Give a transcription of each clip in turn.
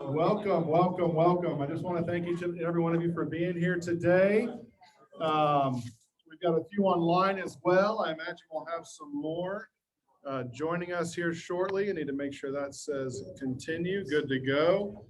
Welcome, welcome, welcome. I just want to thank each and every one of you for being here today. We've got a few online as well. I imagine we'll have some more joining us here shortly. I need to make sure that says continue. Good to go.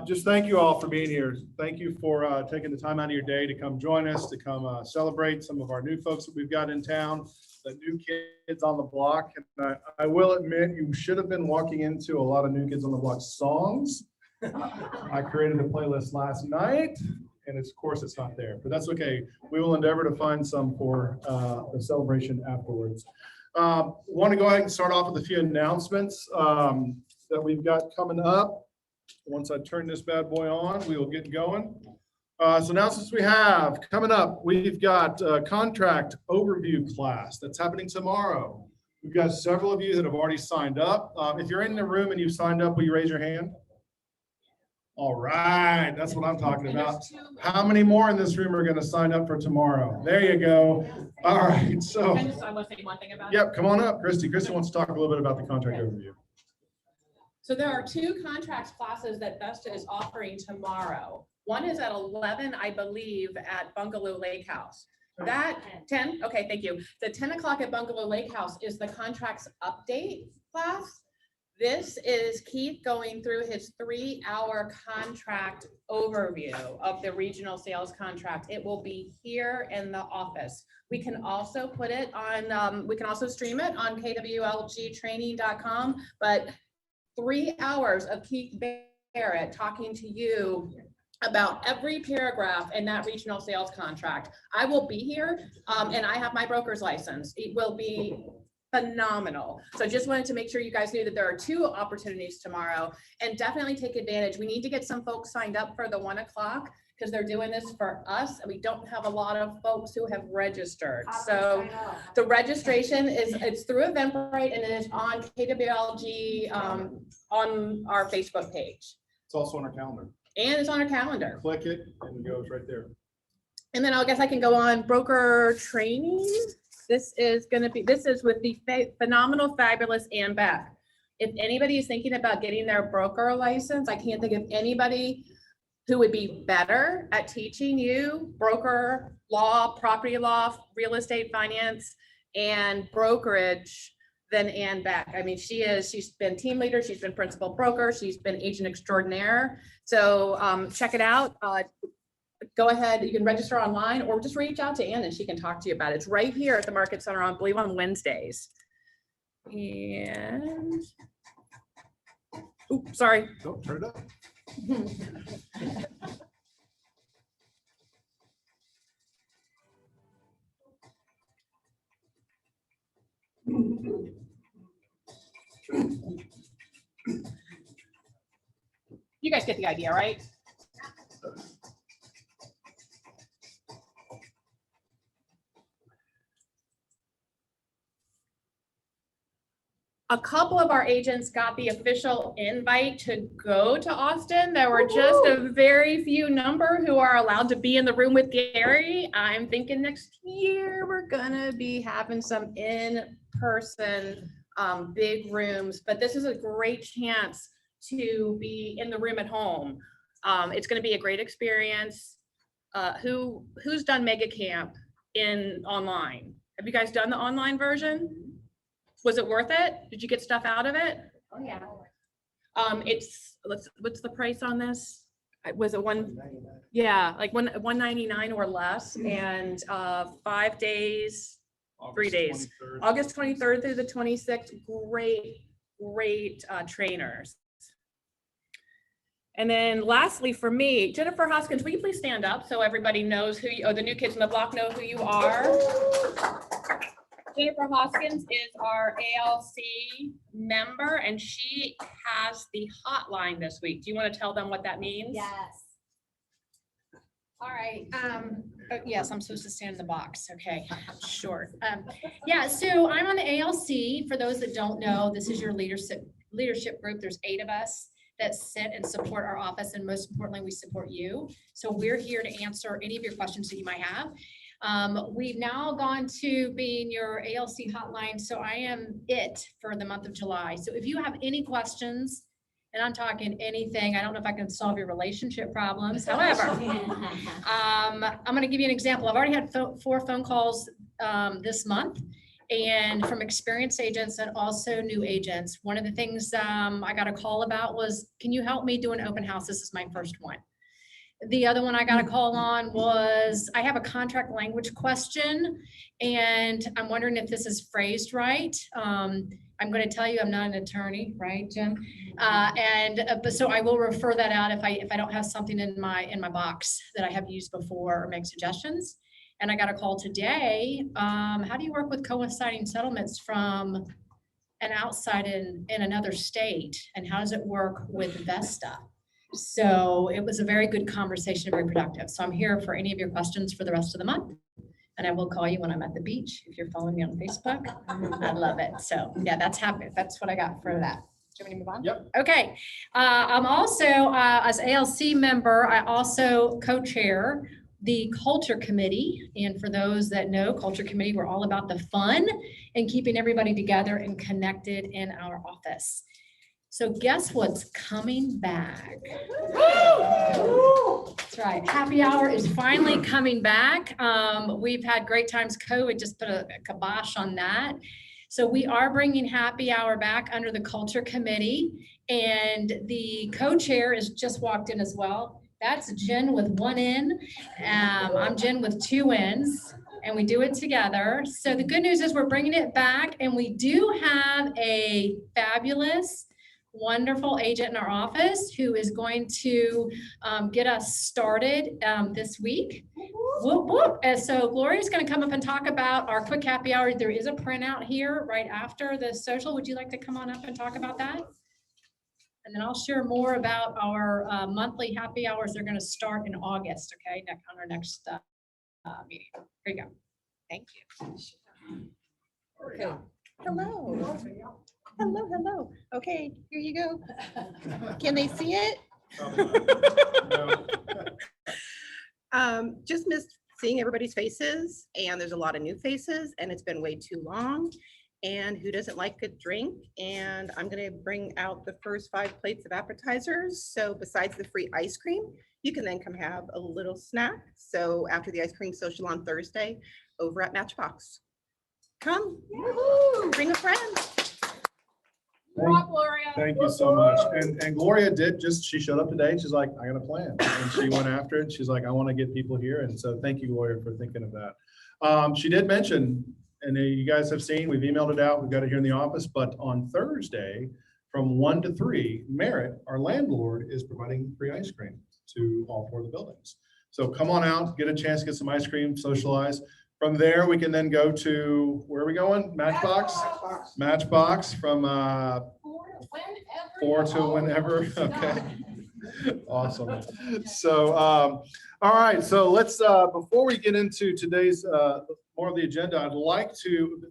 Just thank you all for being here. Thank you for taking the time out of your day to come join us, to come celebrate some of our new folks that we've got in town, the new kids on the block. And I will admit, you should have been walking into a lot of New Kids on the Block songs. I created a playlist last night, and of course it's not there, but that's okay. We will endeavor to find some for the celebration afterwards. Want to go ahead and start off with a few announcements that we've got coming up. Once I turn this bad boy on, we will get going. So announcements we have coming up. We've got a contract overview class that's happening tomorrow. We've got several of you that have already signed up. If you're in the room and you've signed up, will you raise your hand? All right, that's what I'm talking about. How many more in this room are going to sign up for tomorrow? There you go. All right, so. I want to say one thing about it. Yep, come on up, Christy. Christy wants to talk a little bit about the contract overview. So there are two contracts classes that Vesta is offering tomorrow. One is at 11, I believe, at Bungalow Lake House. That 10, okay, thank you. The 10 o'clock at Bungalow Lake House is the contracts update class. This is Keith going through his 3-hour contract overview of the regional sales contract. It will be here in the office. We can also put it on, we can also stream it on kwlgtraining.com, but 3 hours of Keith Barrett talking to you about every paragraph in that regional sales contract. I will be here, and I have my broker's license. It will be phenomenal. So just wanted to make sure you guys knew that there are two opportunities tomorrow, and definitely take advantage. We need to get some folks signed up for the 1 o'clock because they're doing this for us, and we don't have a lot of folks who have registered. So the registration it's through Eventbrite, and it is on KWLG on our Facebook page. It's also on our calendar. And it's on our calendar. Click it and it goes right there. And then I guess I can go on broker training. This is with the phenomenal, fabulous Ann Beth. If anybody is thinking about getting their broker license, I can't think of anybody who would be better at teaching you broker law, property law, real estate finance, and brokerage than Ann Beck. I mean, she's been team leader, she's been principal broker, she's been agent extraordinaire. So check it out. Go ahead, you can register online or just reach out to Ann and she can talk to you about it. It's right here at the Market Center I believe on Wednesdays. And, oops, sorry. Don't turn it up. You guys get the idea, right? A couple of our agents got the official invite to go to Austin. There were just a very few number who are allowed to be in the room with Gary. I'm thinking next year we're gonna be having some in-person big rooms, but this is a great chance to be in the room at home. It's gonna be a great experience. Who's done Mega Camp online? Have you guys done the online version? Was it worth it? Did you get stuff out of it? Oh, yeah. What's the price on this? Was it one? Yeah, like $199 or less, and 5 days, 3 days. 23rd. August 23rd through the 26th. Great trainers. And then lastly for me, Jennifer Hoskins, will you please stand up so everybody knows who you, the new kids on the block know who you are? Jennifer Hoskins is our ALC member and she has the hotline this week. Do you want to tell them what that means? Yes. All right. Yes, I'm supposed to stand in the box. Okay, short. Yeah, so I'm on the ALC. For those that don't know, this is your leadership group. There's 8 of us that sit and support our office, and most importantly, we support you. So we're here to answer any of your questions that you might have. We've now gone to being your ALC hotline, so I am it for the month of July. So if you have any questions, and I'm talking anything, I don't know if I can solve your relationship problems. However, I'm going to give you an example. I've already had 4 phone calls this month, and from experienced agents and also new agents. One of the things I got a call about was, can you help me do an open house? This is my first one. The other one I got a call on was, I have a contract language question, and I'm wondering if this is phrased right. I'm going to tell you, I'm not an attorney, right, Jim? But so I will refer that out if I don't have something in my box that I have used before or make suggestions. And I got a call today. How do you work with coinciding settlements from an outside in another state? And how does it work with Vesta? So it was a very good conversation, very productive. So I'm here for any of your questions for the rest of the month. And I will call you when I'm at the beach. If you're following me on Facebook, I'd love it. So yeah, that's happening. That's what I got for that. Do you want me to move on? Yep. Okay. I'm also, as ALC member, I also co-chair the Culture Committee. And for those that know, Culture Committee, we're all about the fun and keeping everybody together and connected in our office. So guess what's coming back? That's right. Happy hour is finally coming back. We've had great times. COVID just put a kibosh on that. So we are bringing happy hour back under the Culture Committee, and the co-chair is just walked in as well. That's Jen with 1 N. I'm Jen with 2 N's, and we do it together. So the good news is we're bringing it back, and we do have a fabulous, wonderful agent in our office who is going to get us started this week. Whoop, whoop. And so Gloria's going to come up and talk about our quick happy hour. There is a printout here right after the social. Would you like to come on up and talk about that? And then I'll share more about our monthly happy hours. They're going to start in August, okay, on our next meeting. Here you go. Thank you. Okay. Hello. Hello, hello. Okay, here you go. Can they see it? Just missed seeing everybody's faces, and there's a lot of new faces, and it's been way too long. And who doesn't like a drink? And I'm gonna bring out the first 5 plates of appetizers. So besides the free ice cream, you can then come have a little snack. So after the ice cream social on Thursday over at Matchbox. Come, bring a friend. Thank you so much. And Gloria she showed up today. She's like, I got a plan. And she went after it. She's like, I want to get people here. And so thank you, Gloria, for thinking of that. She did mention, and you guys have seen, we've emailed it out. We've got it here in the office, but on Thursday from 1 to 3, Merritt, our landlord, is providing free ice cream to all 4 of the buildings. So come on out, get a chance to get some ice cream, socialize. From there, we can then go to, where are we going? Matchbox? Matchbox from 4 to whenever. Okay. Awesome. So, all right. So let's, before we get into today's, more of the agenda, I'd like to,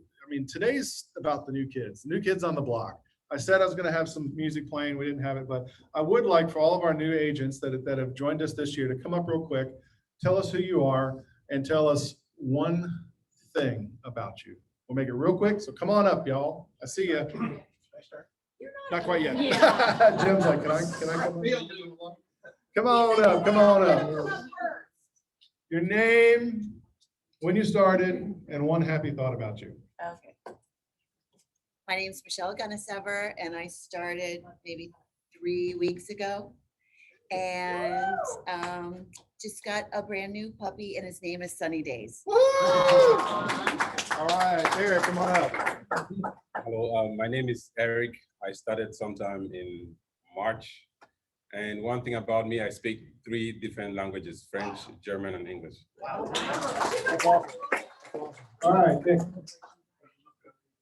today's about the new kids on the block. I said I was going to have some music playing. We didn't have it, but I would like for all of our new agents that have joined us this year to come up real quick, tell us who you are, and tell us one thing about you. We'll make it real quick. So come on up, y'all. I see you. Not quite yet. Yeah. Jim's like, can I come on? Come on up, come on up. Your name, when you started, and one happy thought about you. Okay. My name is Michelle Gunnasever, and I started maybe 3 weeks ago. And just got a brand new puppy, and his name is Sunny Days. Woo! All right, Eric, come on up. Hello, my name is Eric. I started sometime in March. And one thing about me, I speak 3 different languages, French, German, and English. All right, Nick.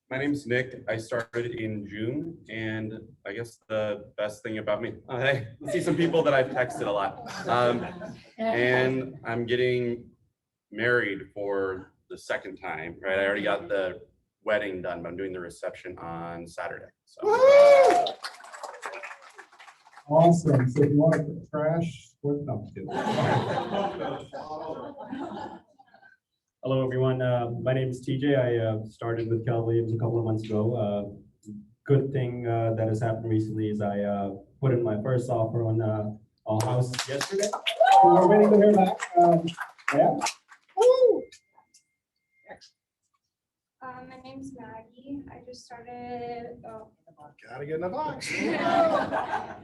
My name is Nick. I started in June, and I guess the best thing about me, I see some people that I've texted a lot. And I'm getting married for the 2nd time, right? I already got the wedding done, but I'm doing the reception on Saturday. So. Woo! Awesome. So if you want to crash, no, I'm kidding. Hello, everyone. My name is TJ. I started with Keller Williams a couple of months ago. Good thing that has happened recently is I put in my first offer on our house yesterday. So we're waiting to hear back. Yeah. Woo! My name's Maggie. I just started. Oh. Gotta get in the box. Yeah,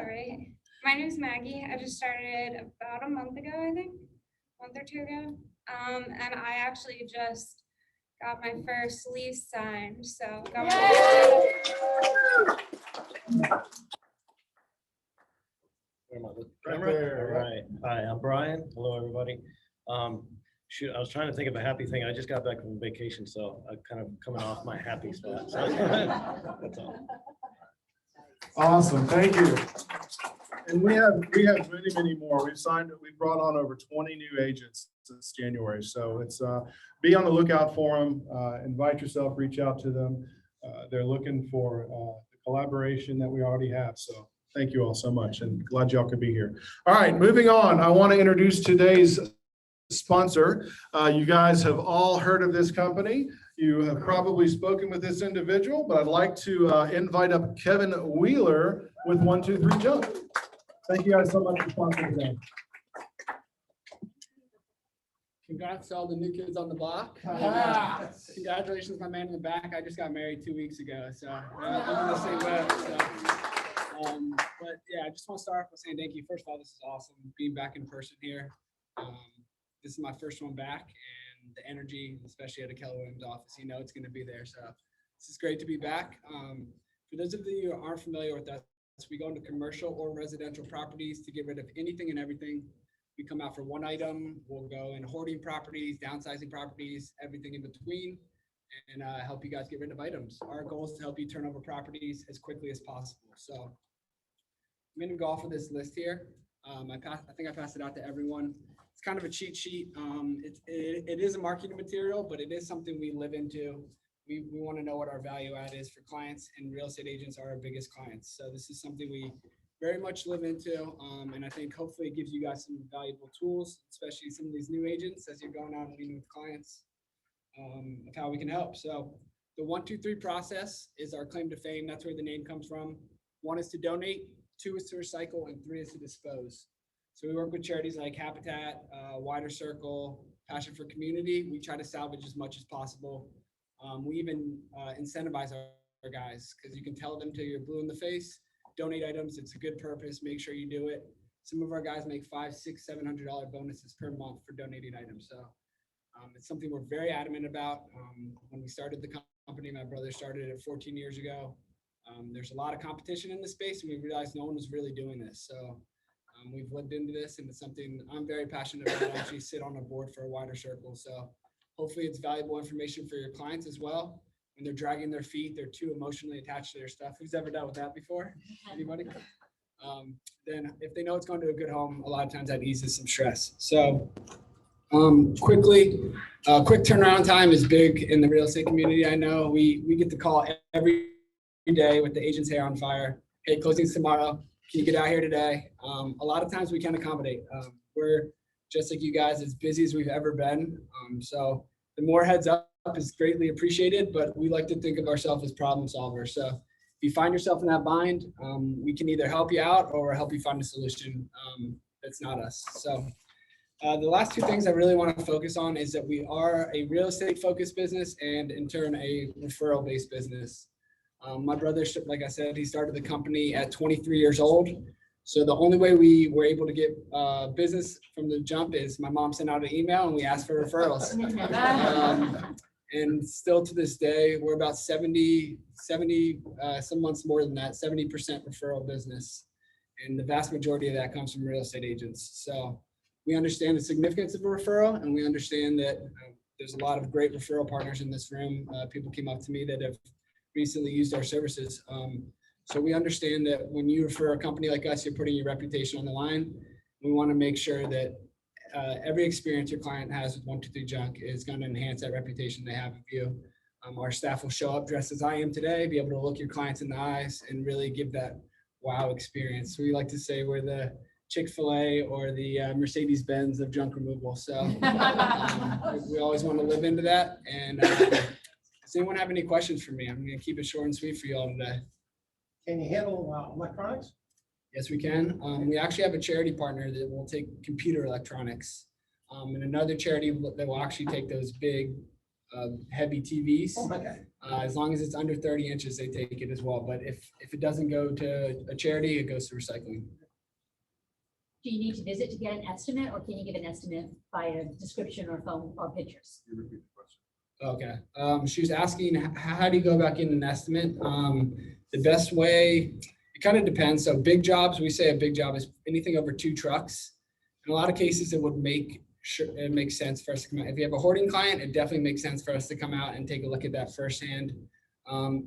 right. My name's Maggie. I just started about a month ago, I think, a month or two ago. And I actually just got my first lease signed. So got my Right there. All right. Hi, I'm Brian. Hello, everybody. Shoot, I was trying to think of a happy thing. I just got back from vacation, so I'm kind of coming off my happy spot. So that's all. Awesome, thank you. And we have many more. We've brought on over 20 new agents since January. So it's, be on the lookout for them, invite yourself, reach out to them. They're looking for the collaboration that we already have. So thank you all so much and glad y'all could be here. All right, moving on. I want to introduce today's sponsor. You guys have all heard of this company. You have probably spoken with this individual, but I'd like to invite up Kevin Wheeler with 123 Jump. Thank you guys so much for sponsoring today. Congrats to all the new kids on the block. Congratulations, my man in the back. I just got married 2 weeks ago, so I'm in the same boat. So. But yeah, I just want to start off with saying thank you. First of all, this is awesome being back in person here. This is my first one back, and the energy, especially at a Keller Williams office, you know it's going to be there. So this is great to be back. For those of you who aren't familiar with us, we go into commercial or residential properties to get rid of anything and everything. We come out for one item. We'll go in hoarding properties, downsizing properties, everything in between, and help you guys get rid of items. Our goal is to help you turn over properties as quickly as possible. So I'm going to go off of this list here. I think I passed it out to everyone. It's kind of a cheat sheet. It is a marketing material, but it is something we live into. We want to know what our value add is for clients, and real estate agents are our biggest clients. So this is something we very much live into. And I think hopefully it gives you guys some valuable tools, especially some of these new agents as you're going out and meeting with clients, of how we can help. So the 1, 2, 3 process is our claim to fame. That's where the name comes from. 1 is to donate, 2 is to recycle, and 3 is to dispose. So we work with charities like Habitat, Wider Circle, Passion for Community. We try to salvage as much as possible. We even incentivize our guys because you can tell them till you're blue in the face, donate items. It's a good purpose. Make sure you do it. Some of our guys make $500, $600, $700 bonuses per month for donating items. So it's something we're very adamant about. When we started the company, my brother started it 14 years ago. There's a lot of competition in this space, and we realized no one was really doing this. So we've lived into this, and it's something I'm very passionate about. I actually sit on a board for a Wider Circle. So hopefully it's valuable information for your clients as well. When they're dragging their feet, they're too emotionally attached to their stuff. Who's ever dealt with that before? Anybody? Then if they know it's going to a good home, a lot of times that eases some stress. So quick turnaround time is big in the real estate community. I know we get the call every day with the agent's hair on fire. Hey, closing's tomorrow. Can you get out here today? A lot of times we can accommodate. We're just like you guys, as busy as we've ever been. So the more heads up is greatly appreciated, but we like to think of ourselves as problem solvers. So if you find yourself in that bind, we can either help you out or help you find a solution that's not us. So the last 2 things I really want to focus on is that we are a real estate focused business and in turn a referral based business. My brother, like I said, he started the company at 23 years old. So the only way we were able to get business from the jump is my mom sent out an email and we asked for referrals. And still to this day, we're about 70, some months more than that, 70% referral business. And the vast majority of that comes from real estate agents. So we understand the significance of a referral, and we understand that there's a lot of great referral partners in this room. People came up to me that have recently used our services. So we understand that when you refer a company like us, you're putting your reputation on the line. We want to make sure that every experience your client has with 123 Junk is going to enhance that reputation they have of you. Our staff will show up dressed as I am today, be able to look your clients in the eyes and really give that wow experience. We like to say we're the Chick-fil-A or the Mercedes-Benz of junk removal. So we always want to live into that. And does anyone have any questions for me? I'm going to keep it short and sweet for you all today. Can you handle electronics? Yes, we can. We actually have a charity partner that will take computer electronics. And another charity that will actually take those big, heavy TVs. Okay. As long as it's under 30 inches, they take it as well. But if it doesn't go to a charity, it goes to recycling. Do you need to visit to get an estimate, or can you give an estimate by a description or phone or pictures? Okay, she was asking, how do you go about getting an estimate? The best way, it kind of depends. So big jobs, we say a big job is anything over 2 trucks. In a lot of cases, it makes sense for us to come out. If you have a hoarding client, it definitely makes sense for us to come out and take a look at that firsthand.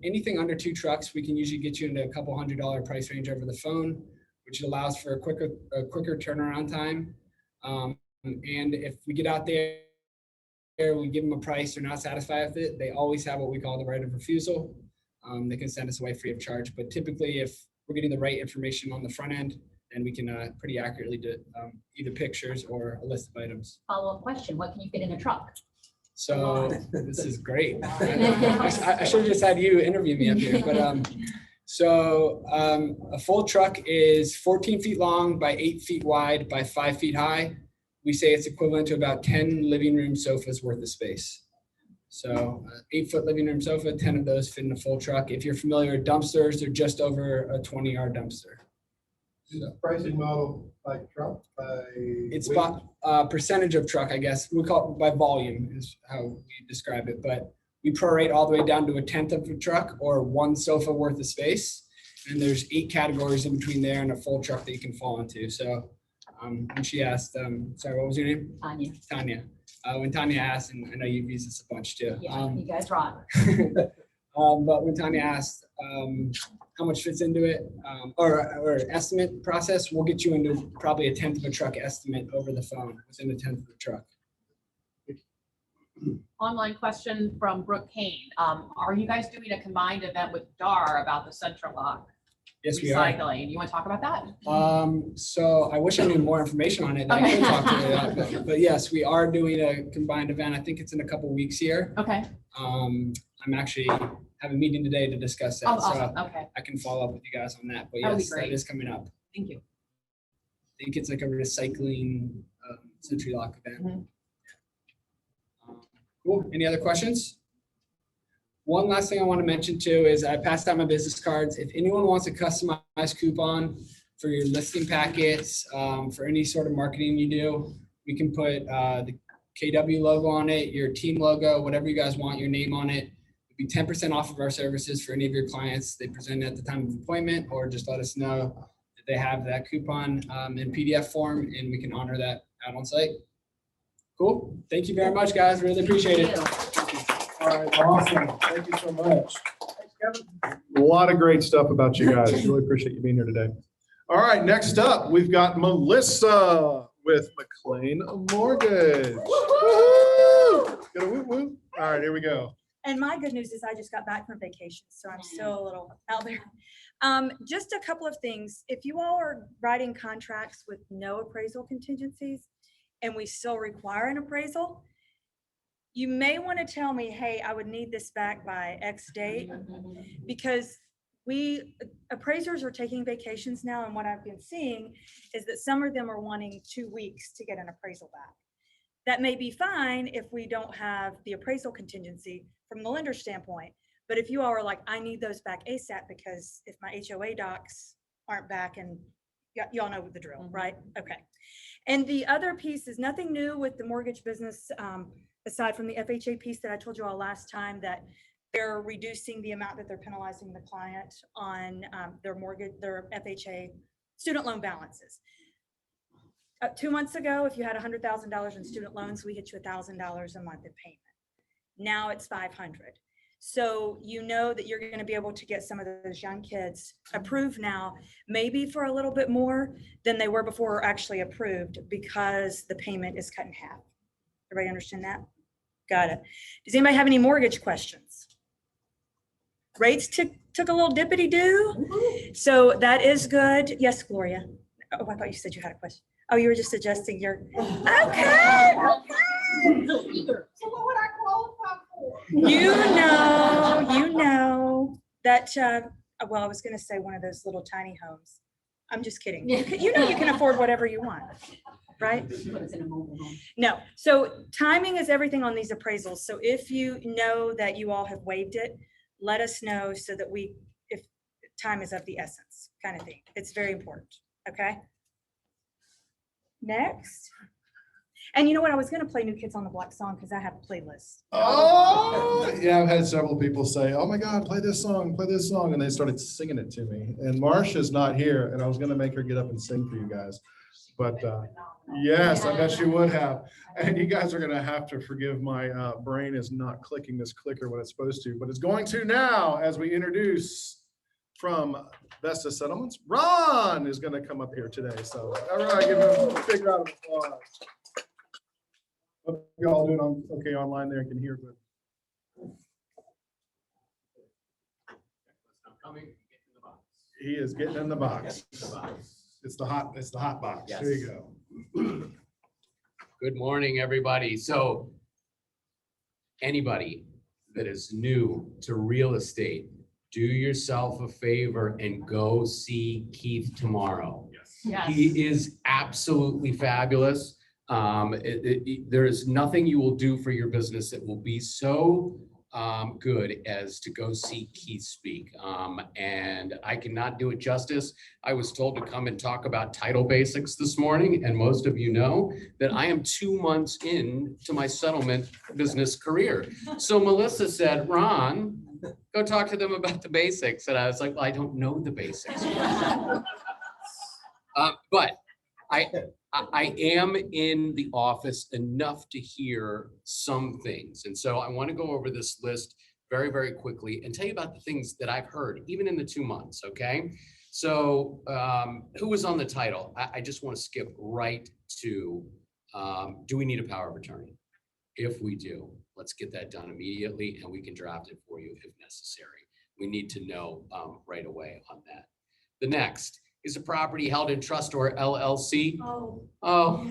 Anything under 2 trucks, we can usually get you into a couple $100 price range over the phone, which allows for a quicker turnaround time. And if we get out there, we give them a price, they're not satisfied with it, they always have what we call the right of refusal. They can send us away free of charge. But typically, if we're getting the right information on the front end, then we can pretty accurately do either pictures or a list of items. Follow-up question, what can you fit in a truck? So this is great. I should have just had you interview me up here, but a full truck is 14 feet long by 8 feet wide by 5 feet high. We say it's equivalent to about 10 living room sofas worth of space. So 8-foot living room sofa, 10 of those fit in a full truck. If you're familiar with dumpsters, they're just over a 20-yard dumpster. Is the pricing model by truck, by? It's weight? by percentage of truck, I guess. We call it by volume is how we describe it. But we prorate all the way down to 1/10 of a truck or 1 sofa worth of space. And there's 8 categories in between there and a full truck that you can fall into. So when she asked, sorry, what was your name? Tanya. Tanya. When Tanya asked, and I know you've used this a bunch too. Yeah, you guys rock. But when Tanya asked how much fits into it, or estimate process, we'll get you into probably 1/10 of a truck estimate over the phone within 1/10 of the truck. Online question from Brooke Kane. Are you guys doing a combined event with DAR about the Central Lock Yes, we are. recycling? You want to talk about that? So I wish I knew more information on it. That I could talk to you about, but yes, we are doing a combined event. I think it's in a couple weeks here. Okay. I'm actually have a meeting today to discuss that. Oh, So awesome. Okay. I can follow up with you guys on that. But That would be yes, that great. is coming up. Thank you. I think it's like a recycling Century Lock event. Mhm. Cool. Any other questions? One last thing I want to mention too is I passed out my business cards. If anyone wants a customized coupon for your listing packets, for any sort of marketing you do, we can put the KW logo on it, your team logo, whatever you guys want, your name on it. It'd be 10% off of our services for any of your clients. They present at the time of appointment, or just let us know that they have that coupon in PDF form, and we can honor that out on site. Cool. Thank you very much, guys. Really appreciate it. All right, awesome. Thank you so much. A lot of great stuff about you guys. Really appreciate you being here today. All right, next up, we've got Melissa with McLean Mortgage. Woo-hoo! Get a woo woo. All right, here we go. And my good news is I just got back from vacation, so I'm still a little out there. Just a couple of things. If you all are writing contracts with no appraisal contingencies and we still require an appraisal, you may want to tell me, hey, I would need this back by X date, because appraisers are taking vacations now, and what I've been seeing is that some of them are wanting 2 weeks to get an appraisal back. That may be fine if we don't have the appraisal contingency from the lender standpoint, but if you all are like, I need those back ASAP because if my HOA docs aren't back, and y'all know the drill, right? Okay. And the other piece is nothing new with the mortgage business, aside from the FHA piece that I told you all last time, that they're reducing the amount that they're penalizing the client on their mortgage, their FHA student loan balances. 2 months ago, if you had $100,000 in student loans, we hit you $1,000 a month in payment. Now it's $500. So you know that you're going to be able to get some of those young kids approved now, maybe for a little bit more than they were before or actually approved, because the payment is cut in half. Everybody understand that? Got it. Does anybody have any mortgage questions? Rates took a little dippity-doo. So that is good. Yes, Gloria. Oh, I thought you said you had a question. Oh, you were just adjusting your, okay. So what would I qualify for? You know that, well, I was gonna say one of those little tiny homes. I'm just kidding. You know you can afford whatever you want, right? What is in a mobile home? No, so timing is everything on these appraisals. So if you know that you all have waived it, let us know so that if time is of the essence, kind of thing. It's very important, okay? Next. And you know what? I was gonna play New Kids on the Block song because I have a playlist. Oh, yeah, I've had several people say, oh my God, play this song, and they started singing it to me. And Marcia's not here, and I was gonna make her get up and sing for you guys. But yes, I bet she would have. And you guys are gonna have to forgive my brain is not clicking this clicker when it's supposed to, but it's going to now as we introduce from Vesta Settlements. Ron is gonna come up here today. So, all right, give him a big round of applause. Hope you all doing okay online there, can hear good. He is getting in the box. It's the hot box. There you go. Good morning, everybody. So anybody that is new to real estate, do yourself a favor and go see Keith tomorrow. Yes. He is absolutely fabulous. There is nothing you will do for your business that will be so good as to go see Keith speak. And I cannot do it justice. I was told to come and talk about title basics this morning, and most of you know that I am 2 months into my settlement business career. So Melissa said, Ron, go talk to them about the basics. And I was like, well, I don't know the basics. But I am in the office enough to hear some things. And so I want to go over this list very, very quickly and tell you about the things that I've heard, even in the 2 months, okay? So who was on the title? I just want to skip right to, do we need a power of attorney? If we do, let's get that done immediately and we can draft it for you if necessary. We need to know right away on that. The next, is a property held in trust or LLC? Oh,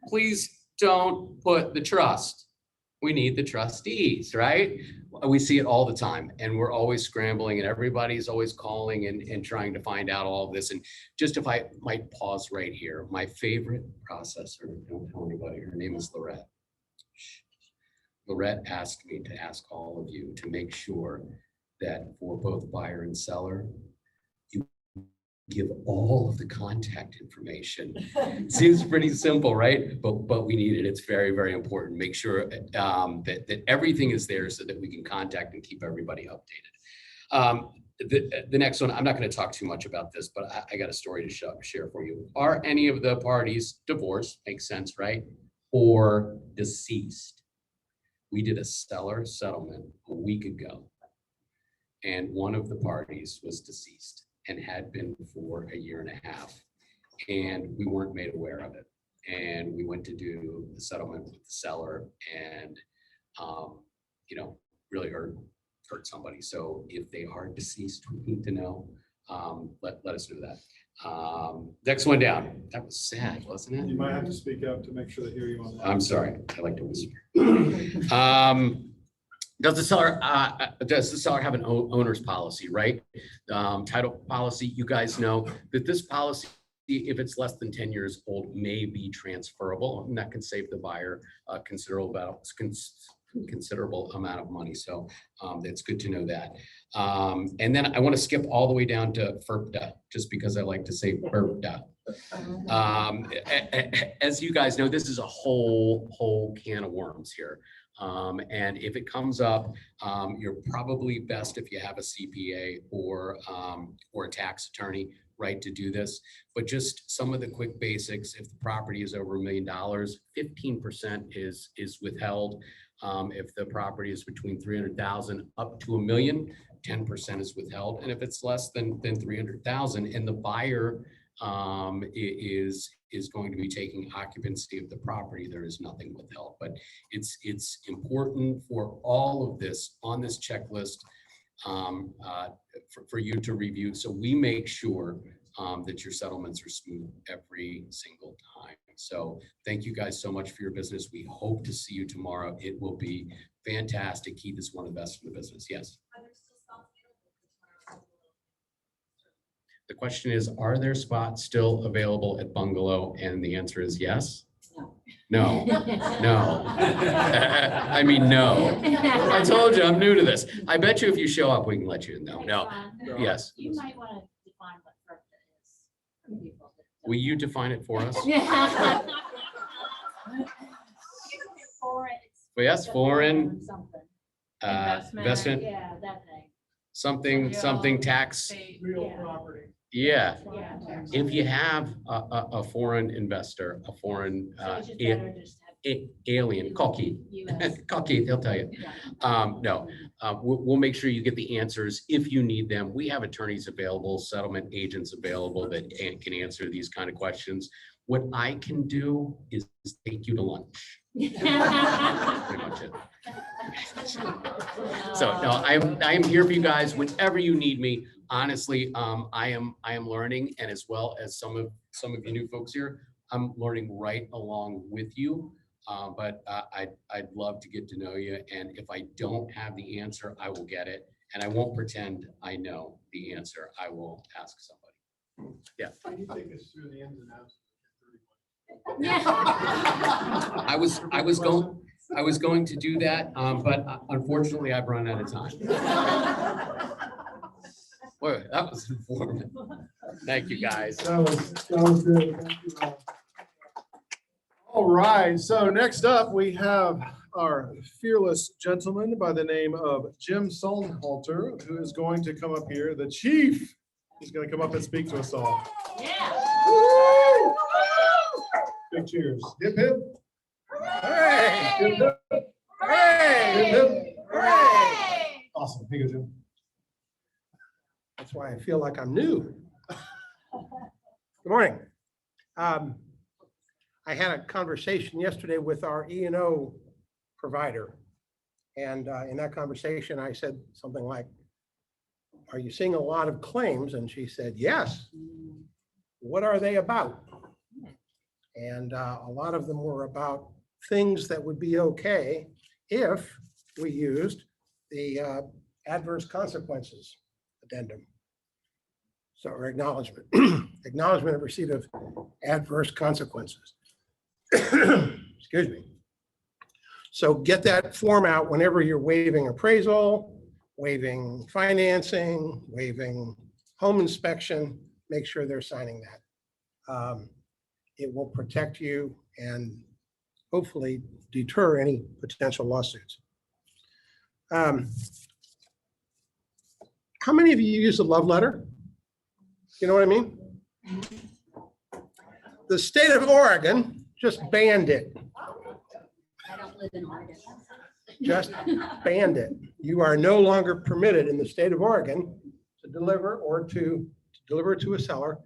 please don't put the trust. We need the trustees, right? We see it all the time and we're always scrambling and everybody's always calling and trying to find out all of this. And just if I might pause right here, my favorite processor, don't tell anybody, her name is Lorette. Lorette asked me to ask all of you to make sure that for both buyer and seller, you give all of the contact information. Seems pretty simple, right? But we need it. It's very, very important. Make sure that everything is there so that we can contact and keep everybody updated. The next one, I'm not going to talk too much about this, but I got a story to share for you. Are any of the parties divorced? Makes sense, right? Or deceased? We did a seller settlement a week ago. And one of the parties was deceased and had been for a year and a half. And we weren't made aware of it. And we went to do the settlement with the seller and, really hurt somebody. So if they are deceased, we need to know, let us know that. Next one down. That was sad, wasn't it? You might have to speak up to make sure they hear you on that. I'm sorry. I like to whisper. Does the seller have an owner's policy, right? Title policy, you guys know that this policy, if it's less than 10 years old, may be transferable, and that can save the buyer a considerable amount of money. So it's good to know that. And then I want to skip all the way down to FERPTA, just because I like to say FERPTA. As you guys know, this is a whole can of worms here. And if it comes up, you're probably best if you have a CPA or a tax attorney, right, to do this. But just some of the quick basics: if the property is over $1 million, 15% is withheld. If the property is between 300,000 up to $1 million, 10% is withheld. And if it's less than 300,000, and the buyer is going to be taking occupancy of the property, there is nothing withheld. But it's important for all of this on this checklist for you to review. So we make sure that your settlements are smooth every single time. So thank you guys so much for your business. We hope to see you tomorrow. It will be fantastic. Keith is one of the best in the business. Yes. The question is, are there spots still available at Bungalow? And the answer is yes. No, no. I mean, no. I told you, I'm new to this. I bet you if you show up, we can let you know. No, yes. You might want to define what FERPA is. for people that don't Will you define it for us? know. Yes, foreign, Something. investment, Yeah, that thing. something tax. Real Yeah. property. Yeah, Yeah. if you have a foreign investor, a foreign So it's just better just to have alien, call Keith. US. Call Keith, he'll tell you. Yeah. No, we'll make sure you get the answers if you need them. We have attorneys available, settlement agents available that can answer these kind of questions. What I can do is take you to lunch. Pretty much it. So no, I am here for you guys whenever you need me. Honestly, I am learning, and as well as some of you new folks here, I'm learning right along with you. But I'd love to get to know you, and if I don't have the answer, I will get it, and I won't pretend I know the answer. I will ask somebody. Yeah. Can you take us through the ins and outs? I was going to do that, but unfortunately I've run out of time. Boy, that was informative. Thank you, guys. That was good. Thank you all. All right, so next up, we have our fearless gentleman by the name of Jim Solnhalter, who is going to come up here. The chief is going to come up and speak to us all. Woo! Big cheers. Hip hip. Hooray! Hip hip. Hooray! Hip hip. Hooray! Awesome. Here you go, Jim. That's why I feel like I'm new. Good morning. I had a conversation yesterday with our E&O provider. And in that conversation, I said something like, "Are you seeing a lot of claims?" And she said, "Yes." "What are they about?" And a lot of them were about things that would be okay if we used the adverse consequences addendum. So, or acknowledgement, acknowledgement of receipt of adverse consequences. Excuse me. So get that form out whenever you're waiving appraisal, waiving financing, waiving home inspection, make sure they're signing that. It will protect you and hopefully deter any potential lawsuits. How many of you use a love letter? You know what I mean? The state of Oregon just banned it. I don't live in Oregon. Just banned it. You are no longer permitted in the state of Oregon to deliver or to deliver to a seller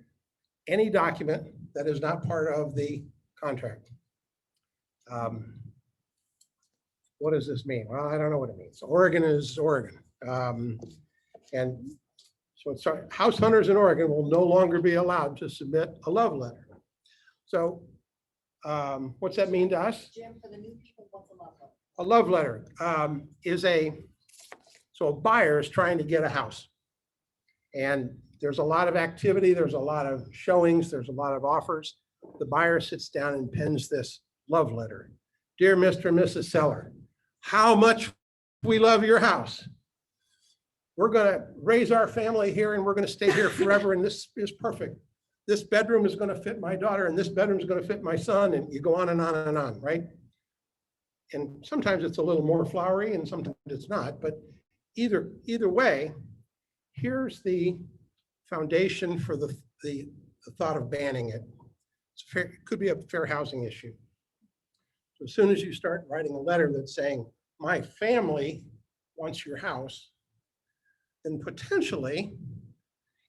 any document that is not part of the contract. What does this mean? Well, I don't know what it means. Oregon is Oregon. And so it's house hunters in Oregon will no longer be allowed to submit a love letter. So what's that mean to us? Jim, for the new people, what's a love letter? A love letter is so a buyer is trying to get a house. And there's a lot of activity, there's a lot of showings, there's a lot of offers. The buyer sits down and pens this love letter. "Dear Mr. and Mrs. Seller, how much we love your house. We're gonna raise our family here and we're gonna stay here forever, and this is perfect. This bedroom is gonna fit my daughter and this bedroom is gonna fit my son," and you go on and on and on, right? And sometimes it's a little more flowery and sometimes it's not, but either way, here's the foundation for the thought of banning it. It could be a fair housing issue. So as soon as you start writing a letter that's saying, "My family wants your house," then potentially,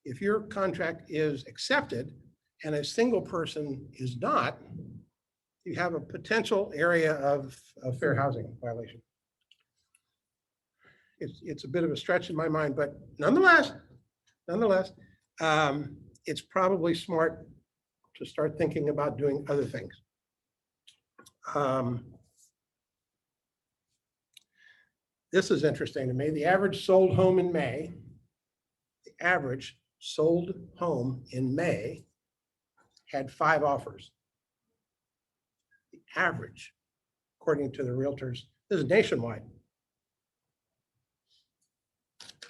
if your contract is accepted and a single person is not, you have a potential area of fair housing violation. it's a bit of a stretch in my mind, but nonetheless, it's probably smart to start thinking about doing other things. This is interesting to me. The average sold home in May, had 5 offers. The average, according to the realtors, this is nationwide.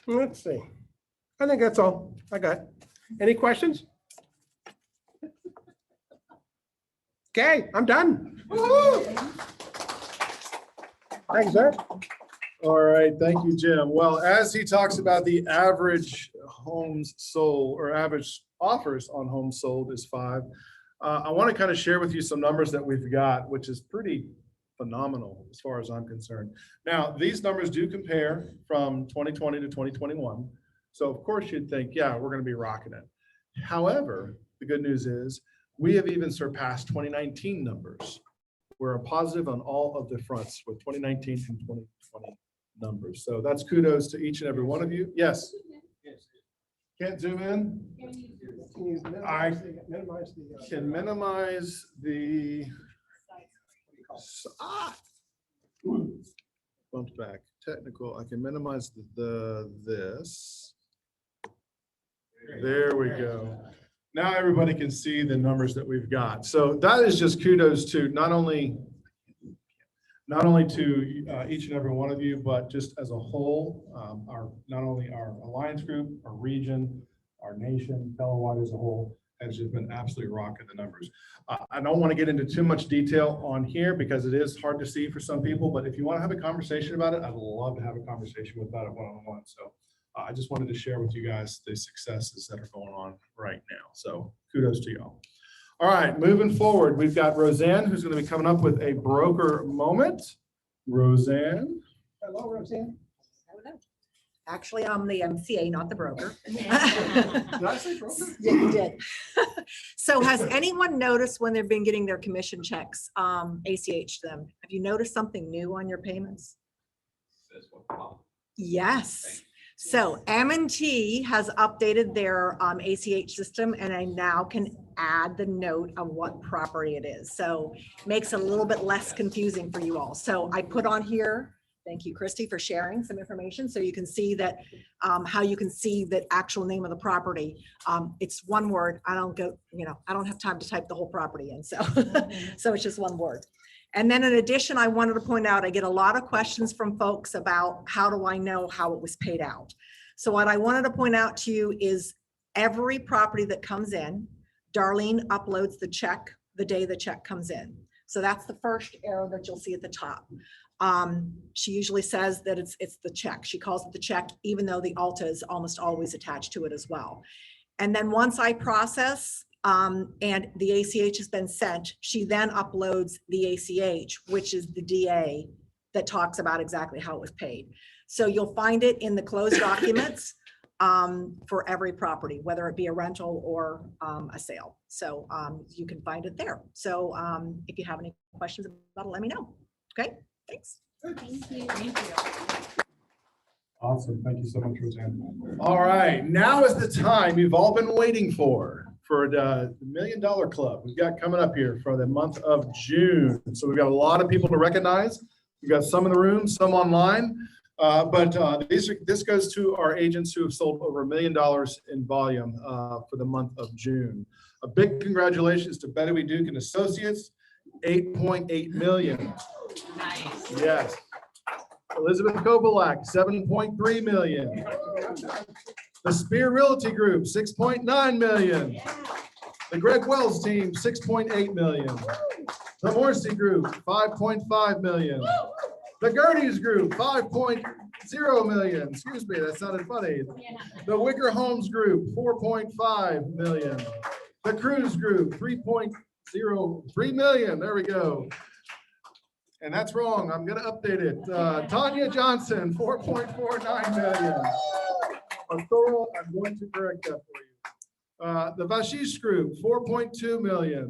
Let's see. I think that's all I got. Any questions? Okay, I'm done. Thanks, sir. All right, thank you, Jim. Well, as he talks about the average homes sold or average offers on homes sold is 5, I want to kind of share with you some numbers that we've got, which is pretty phenomenal as far as I'm concerned. Now, these numbers do compare from 2020 to 2021. So of course you'd think, yeah, we're going to be rocking it. However, the good news is we have even surpassed 2019 numbers. We're a positive on all of the fronts with 2019 and 2020 numbers. So that's kudos to each and every one of you. Yes. Can't zoom in? I can minimize the bumped back technical. I can minimize this. There we go. Now everybody can see the numbers that we've got. So that is just kudos to not only to each and every one of you, but just as a whole, not only our alliance group, our region, our nation, Delaware as a whole, has just been absolutely rocking the numbers. I don't want to get into too much detail on here because it is hard to see for some people, but if you want to have a conversation about it, I'd love to have a conversation about it one-on-one. So I just wanted to share with you guys the successes that are going on right now. So kudos to y'all. All right, moving forward, we've got Roseanne, who's going to be coming up with a broker moment. Roseanne. Hello, Roseanne. Actually, I'm the MCA, not the broker. Did I say broker? Yeah, you did. So has anyone noticed when they've been getting their commission checks, ACH them? Have you noticed something new on your payments? Yes. So M&T has updated their ACH system, and I now can add the note of what property it is. So it makes it a little bit less confusing for you all. So I put on here, thank you, Christy, for sharing some information. So you can see that how you can see the actual name of the property. It's one word. I don't have time to type the whole property in. So, so it's just one word. And then in addition, I wanted to point out, I get a lot of questions from folks about how do I know how it was paid out? So what I wanted to point out to you is every property that comes in, Darlene uploads the check the day the check comes in. So that's the first arrow that you'll see at the top. She usually says that it's the check. She calls it the check, even though the Alta is almost always attached to it as well. And then once I process, and the ACH has been sent, she then uploads the ACH, which is the DA that talks about exactly how it was paid. So you'll find it in the closed documents for every property, whether it be a rental or a sale. So you can find it there. So if you have any questions about it, let me know. Okay, thanks. Thank you. Thank you. Awesome. Thank you so much, Roseanne. All right, now is the time you've all been waiting for the $1 Million Club. We've got coming up here for the month of June. So we've got a lot of people to recognize. We've got some in the room, some online. But this goes to our agents who have sold over $1 million in volume for the month of June. A big congratulations to Betty Duke and Associates, 8.8 million. Nice. Yes. Elizabeth Kovalak, 7.3 million. The Spear Realty Group, 6.9 million. The Greg Wells team, 6.8 million. The Morrissey Group, 5.5 million. The Gertie's Group, 5.0 million. Excuse me, that sounded funny. The Wicker Homes Group, 4.5 million. The Cruz Group, 3.03 million. There we go. And that's wrong. I'm going to update it. Tanya Johnson, 4.49 million. I'm going to correct that for you. The Vashish Group, 4.2 million.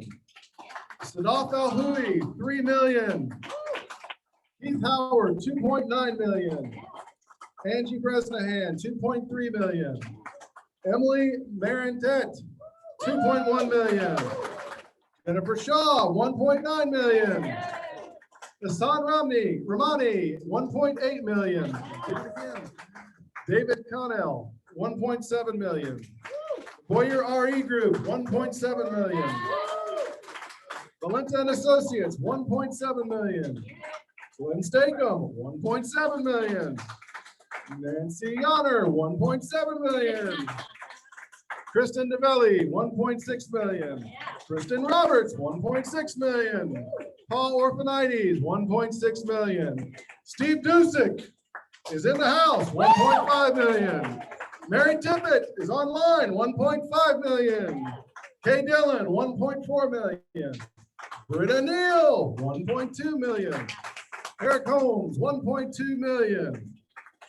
Sadaf El Hui, 3 million. Keith Howard, 2.9 million. Angie Bresnahan, 2.3 million. Emily Marentet, 2.1 million. Jennifer Shaw, 1.9 million. Hassan Ramani, 1.8 million. David Connell, 1.7 million. Boyer RE Group, 1.7 million. Valenta and Associates, 1.7 million. Glenn Stakem, 1.7 million. Nancy Honor, 1.7 million. Kristen DeVelli, 1.6 million. Kristen Roberts, 1.6 million. Paul Orphanides, 1.6 million. Steve Dusick is in the house, 1.5 million. Mary Tippett is online, 1.5 million. Kay Dillon, 1.4 million. Britta Neal, 1.2 million. Eric Holmes, 1.2 million.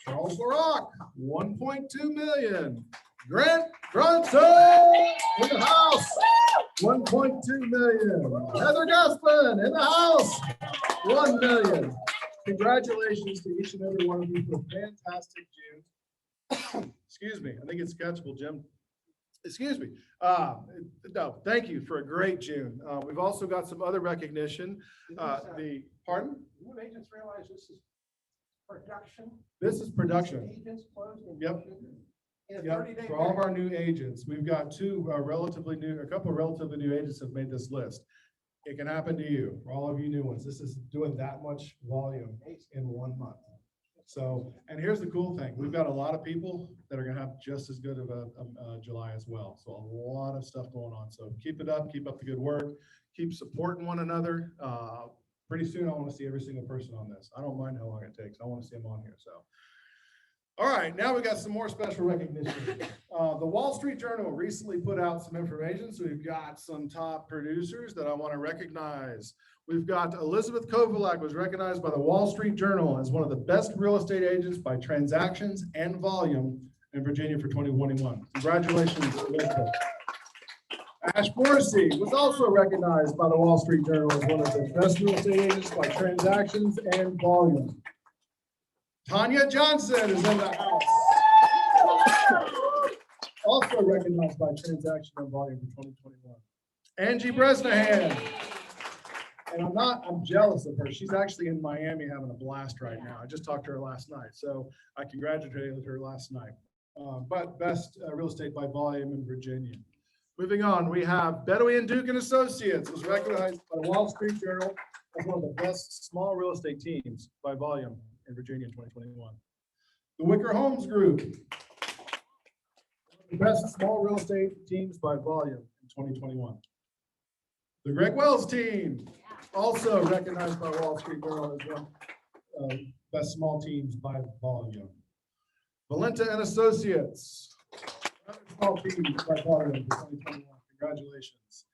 Charles LaRock, 1.2 million. Grant Bronson in the house, 1.2 million. Heather Gaspin in the house, 1 million. Congratulations to each and every one of you for a fantastic June. Excuse me, I think it's catchable, Jim. Excuse me. No, thank you for a great June. We've also got some other recognition. Pardon? New agents realize this is production. This is production. Agents closed in Yep. in a Yep, 30-day for all of period. our new agents, we've got a couple of relatively new agents have made this list. It can happen to you, for all of you new ones. This is doing that much volume in 1 month. So, and here's the cool thing. We've got a lot of people that are gonna have just as good of a July as well. So a lot of stuff going on. So keep it up, keep up the good work, keep supporting one another. Pretty soon I wanna see every single person on this. I don't mind how long it takes. I wanna see them on here, so. All right, now we got some more special recognition. The Wall Street Journal recently put out some information, so we've got some top producers that I want to recognize. We've got Elizabeth Kovalak was recognized by the Wall Street Journal as one of the best real estate agents by transactions and volume in Virginia for 2021. Congratulations, Elizabeth. Ash Morrissey was also recognized by the Wall Street Journal as one of the best real estate agents by transactions and volume. Tanya Johnson is in the house. Also recognized by transaction and volume for 2021. Angie Bresnahan. And I'm jealous of her. She's actually in Miami having a blast right now. I just talked to her last night. So I congratulated her last night. But best real estate by volume in Virginia. Moving on, we have Bedouin Duke and Associates was recognized by the Wall Street Journal as one of the best small real estate teams by volume in Virginia in 2021. The Wicker Homes Group, the best small real estate teams by volume in 2021. The Greg Wells team, also recognized by Wall Street Journal as one of the best small teams by volume. Valenta and Associates, another small team by volume in 2021. Congratulations.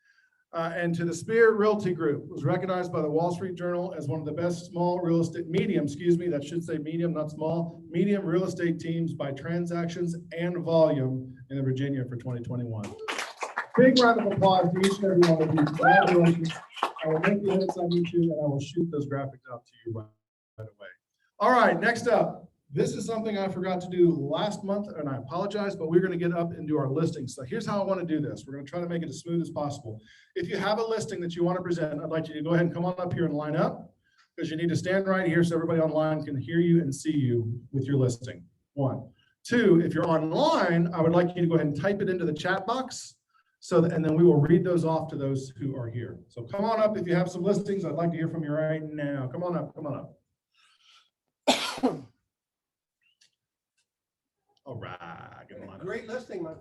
And to the Spear Realty Group was recognized by the Wall Street Journal as one of the best small real estate, that should say medium, not small, medium real estate teams by transactions and volume in Virginia for 2021. Big round of applause to each and every one of you. Congratulations. I will make the edits I need to, and I will shoot those graphics out to you right away. All right, next up. This is something I forgot to do last month, and I apologize, but we're going to get up and do our listing. So here's how I want to do this. We're going to try to make it as smooth as possible. If you have a listing that you want to present, I'd like you to go ahead and come on up here and line up, because you need to stand right here so everybody online can hear you and see you with your listing. 1. 2, if you're online, I would like you to go ahead and type it into the chat box, and then we will read those off to those who are here. So come on up if you have some listings. I'd like to hear from you right now. Come on up, come on up. All right. Good one. Great listing, man.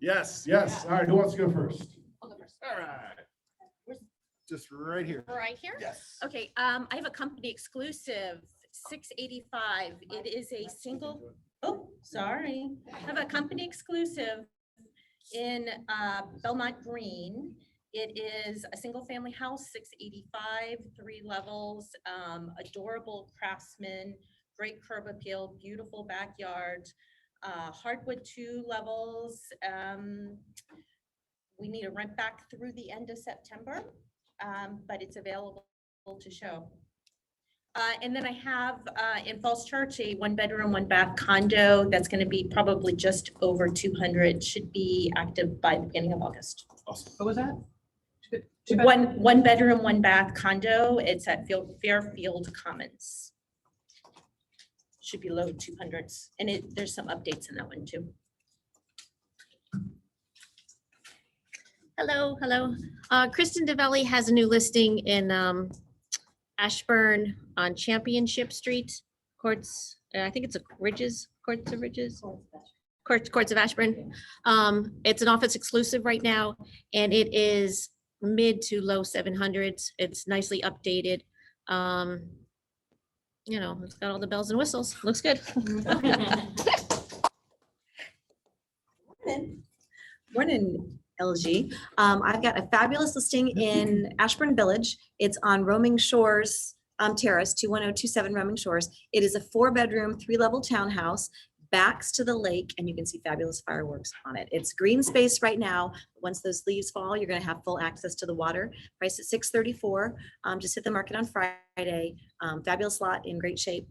Yes, yes. All right, who wants to go first? I'll go first. All right. Just right here. Right here? Yes. Okay, I have a company exclusive, 685. It is a single, oh, sorry. I have a company exclusive in Belmont Green. It is a single family house, 685, 3 levels, adorable craftsman, great curb appeal, beautiful backyard. Hardwood 2 levels. We need a rent back through the end of September, but it's available to show. And then I have in Falls Church, a 1-bedroom, 1-bath condo that's going to be probably just over 200, should be active by the beginning of August. What was that? One bedroom, 1-bath condo. It's at Fairfield Commons. Should be low 200s, and there's some updates in that one too. Hello. Kristen DeVelli has a new listing in Ashburn on Championship Street, Courts, I think it's a Courts of Ashburn. It's an office exclusive right now, and it is mid to low 700s. It's nicely updated. You know, it's got all the bells and whistles. Looks good. Morning, LG. I've got a fabulous listing in Ashburn Village. It's on Roaming Shores Terrace, 21027 Roaming Shores. It is a 4-bedroom, 3-level townhouse, backs to the lake, and you can see fabulous fireworks on it. It's green space right now. Once those leaves fall, you're going to have full access to the water. Price at $634. Just hit the market on Friday. Fabulous lot, in great shape.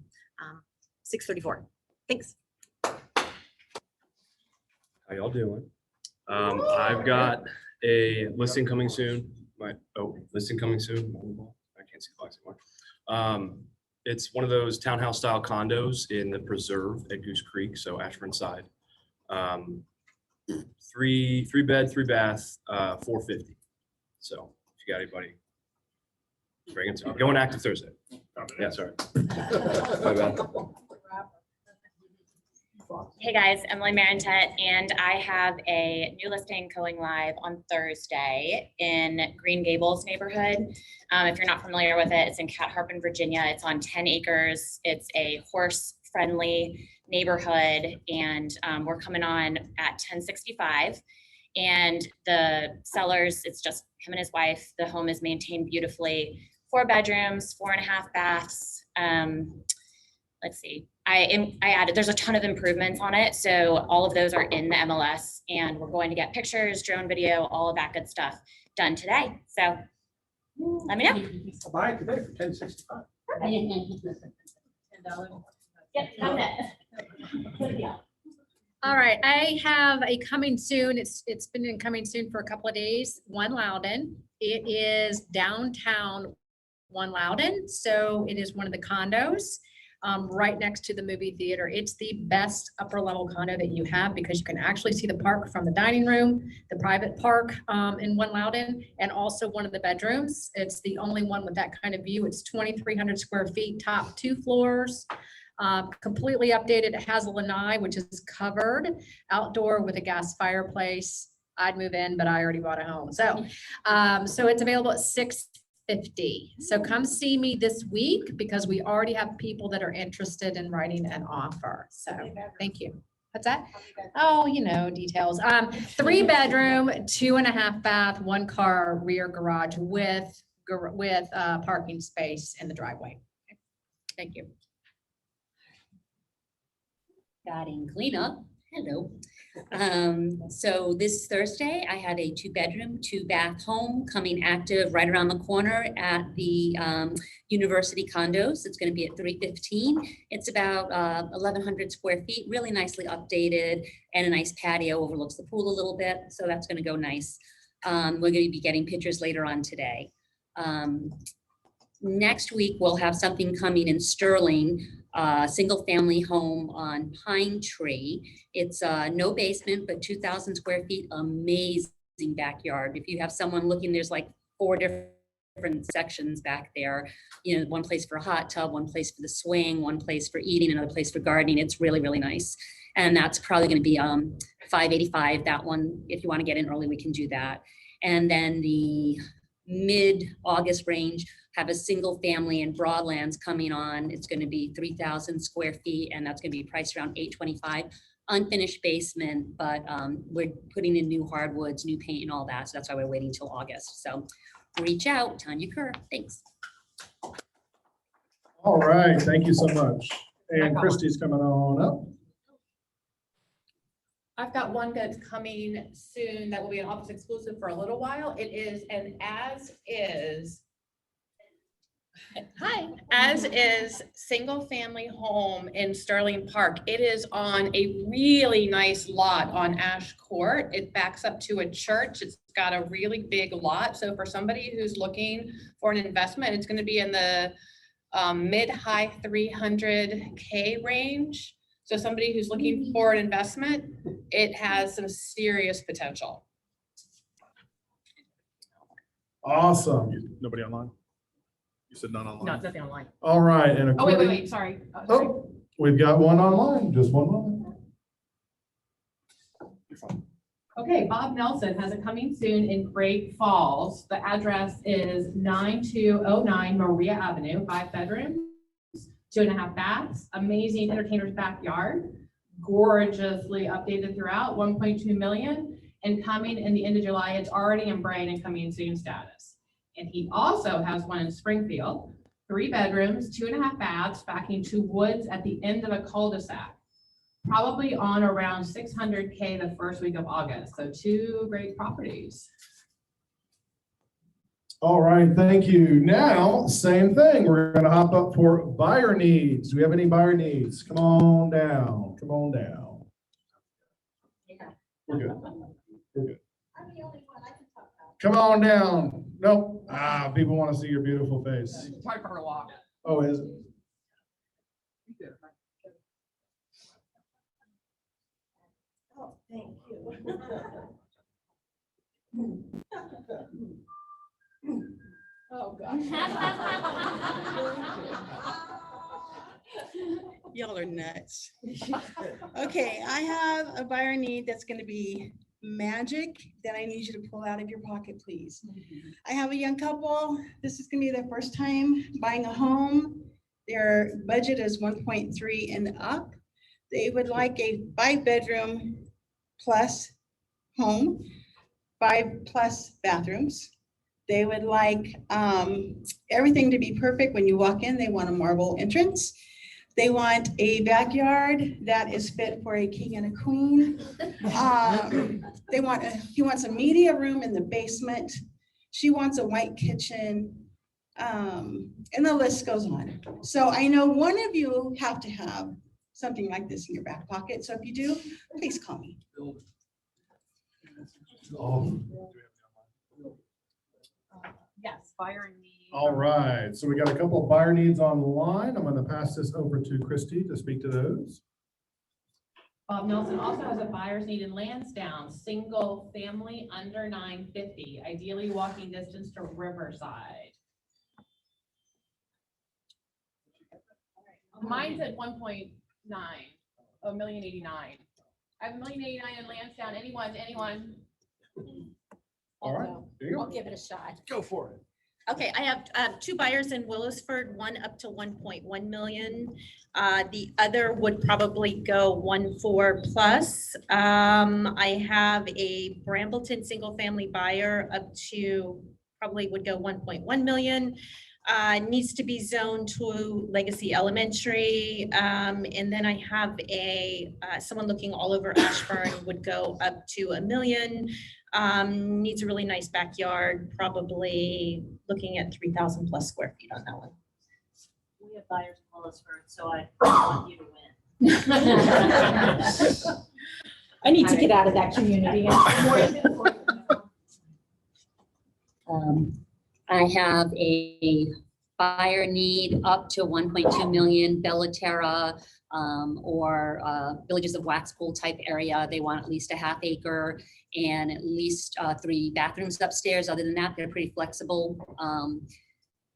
$634. Thanks. How y'all doing? I've got a listing coming soon. Listing coming soon. I can't see the lights anymore. It's one of those townhouse style condos in the preserve at Goose Creek, so Ashburn side. 3-bed, 3-bath, 450. So if you got anybody, bring it to me. Going active Thursday. Yeah, sorry. My bad. Hey guys, Emily Marentet, and I have a new listing going live on Thursday in Green Gables neighborhood. If you're not familiar with it, it's in Cat Harpin, Virginia. It's on 10 acres. It's a horse-friendly neighborhood, and we're coming on at 1065. And the sellers, it's just him and his wife. The home is maintained beautifully. 4 bedrooms, 4.5 baths. Let's see. I added, there's a ton of improvements on it. So all of those are in the MLS, and we're going to get pictures, drone video, all of that good stuff done today. So let me know. I'll buy it today for $1065. All right, I have a coming soon. It's been in coming soon for a couple of days. One Loudon. It is downtown One Loudon. So it is one of the condos right next to the movie theater. It's the best upper level condo that you have because you can actually see the park from the dining room, the private park in One Loudon, and also one of the bedrooms. It's the only one with that kind of view. It's 2,300 square feet, top 2 floors. Completely updated. It has a lanai, which is covered outdoor with a gas fireplace. I'd move in, but I already bought a home. So it's available at $650. So come see me this week because we already have people that are interested in writing an offer. So thank you. What's that? Oh, you know, details. 3-bedroom, 2.5 bath, 1 car rear garage with parking space in the driveway. Okay. Thank you. Batting cleanup. Hello. So this Thursday, I have a 2-bedroom, 2-bath home coming active right around the corner at the University Condos. It's going to be at 315. It's about 1,100 square feet, really nicely updated, and a nice patio overlooks the pool a little bit. So that's going to go nice. We're going to be getting pictures later on today. Next week, we'll have something coming in Sterling, single family home on Pine Tree. It's no basement, but 2,000 square feet, amazing backyard. If you have someone looking, there's like 4 different sections back there. You know, one place for a hot tub, one place for the swing, one place for eating, another place for gardening. It's really, really nice. And that's probably going to be $585. That one, if you want to get in early, we can do that. And then the mid-August range, have a single family in Broadlands coming on. It's going to be 3,000 square feet, and that's going to be priced around $825. Unfinished basement, but we're putting in new hardwoods, new paint, and all that. So that's why we're waiting till August. So reach out, Tanya Kerr. Thanks. All right, thank you so much. And Christy's coming on up. I've got one that's coming soon that will be an office exclusive for a little while. It is an as-is Hi. As is single family home in Sterling Park. It is on a really nice lot on Ash Court. It backs up to a church. It's got a really big lot. So for somebody who's looking for an investment, it's going to be in the mid-high 300K range. So somebody who's looking for an investment, it has some serious potential. Awesome. Nobody online? You said none No, online? nothing online. All right, and Oh, wait, according, sorry. oh, we've got one online, just one moment. You're fine. Okay, Bob Nelson has it coming soon in Great Falls. The address is 9209 Maria Avenue, 5 bedrooms, 2.5 baths, amazing entertainer's backyard, gorgeously updated throughout, 1.2 million, and coming in the end of July. It's already in Brain and coming soon status. And he also has one in Springfield, 3 bedrooms, 2.5 baths, backing 2 woods at the end of a cul-de-sac. Probably on around 600K the first week of August. So 2 great properties. All right, thank you. Now, same thing. We're gonna hop up for buyer needs. Do we have any buyer needs? Come on down, come on down. We're good. We're good. Come on down. Nope. People want to see your beautiful face. It's hard for her to walk. Oh, is it? Oh, thank you. Oh, gosh. Y'all are nuts. Okay, I have a buyer need that's gonna be magic that I need you to pull out of your pocket, please. I have a young couple. This is gonna be their first time buying a home. Their budget is 1.3 and up. They would like a 5-bedroom plus home, 5+ bathrooms. They would like everything to be perfect when you walk in. They want a marble entrance. They want a backyard that is fit for a king and a queen. He wants a media room in the basement. She wants a white kitchen. And the list goes on. So I know one of you have to have something like this in your back pocket. So if you do, please call me. Yes, buyer need. All right, so we got a couple of buyer needs online. I'm gonna pass this over to Christy to speak to those. Bob Nelson also has a buyer's need in Lansdowne, single family under 950, ideally walking distance to Riverside. Mine's at 1.9, $1,089,000. I have $1,089,000 in Lansdowne. Anyone? All right, there you I'll go. give it a shot. Go for it. Okay, I have 2 buyers in Willisford, one up to 1.1 million. The other would probably go 1.4 plus. I have a Brambleton single-family buyer up to probably would go 1.1 million. Needs to be zoned to Legacy Elementary. And then I have someone looking all over Ashburn would go up to 1 million. Needs a really nice backyard, probably looking at 3,000 plus square feet on that one. We have buyers in Willisford, so I want you to win. I need to get out of that community. I have a buyer need up to 1.2 million, Bellaterra, or Villages of Waxpool type area. They want at least a ½ acre and at least 3 bathrooms upstairs. Other than that, they're pretty flexible.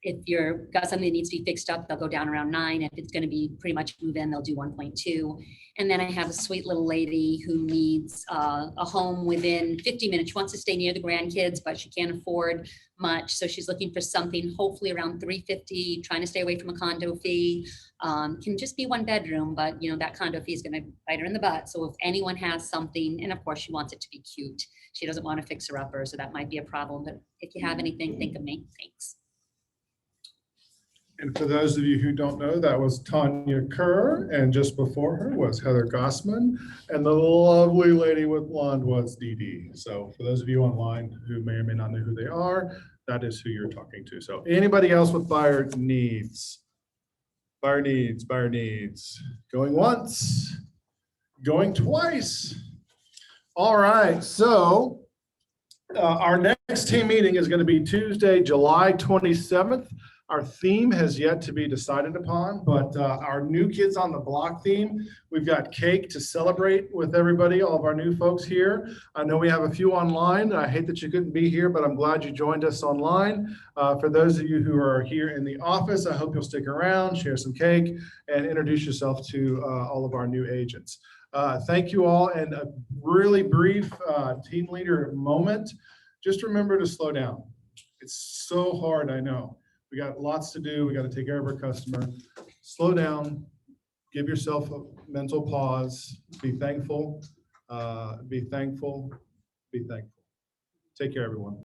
If you're got something that needs to be fixed up, they'll go down around 9. If it's going to be pretty much move in, they'll do 1.2. And then I have a sweet little lady who needs a home within 50 minutes. She wants to stay near the grandkids, but she can't afford much. So she's looking for something hopefully around 350, trying to stay away from a condo fee. Can just be 1 bedroom, but that condo fee is going to bite her in the butt. So if anyone has something, and of course she wants it to be cute. She doesn't want to fix her upper, so that might be a problem. But if you have anything, think of me. Thanks. And for those of you who don't know, that was Tanya Kerr, and just before her was Heather Gossman, and the lovely lady with blonde was Dee Dee. So for those of you online who may or may not know who they are, that is who you're talking to. So anybody else with buyer needs? Buyer needs, buyer needs. Going once, going twice. All right, so our next team meeting is going to be Tuesday, July 27th. Our theme has yet to be decided upon, but our new Kids on the Block theme, we've got cake to celebrate with everybody, all of our new folks here. I know we have a few online. I hate that you couldn't be here, but I'm glad you joined us online. For those of you who are here in the office, I hope you'll stick around, share some cake, and introduce yourself to all of our new agents. Thank you all, and a really brief team leader moment. Just remember to slow down. It's so hard, I know. We got lots to do. We got to take care of our customer. Slow down, give yourself a mental pause, be thankful, be thankful, be thankful. Take care, everyone.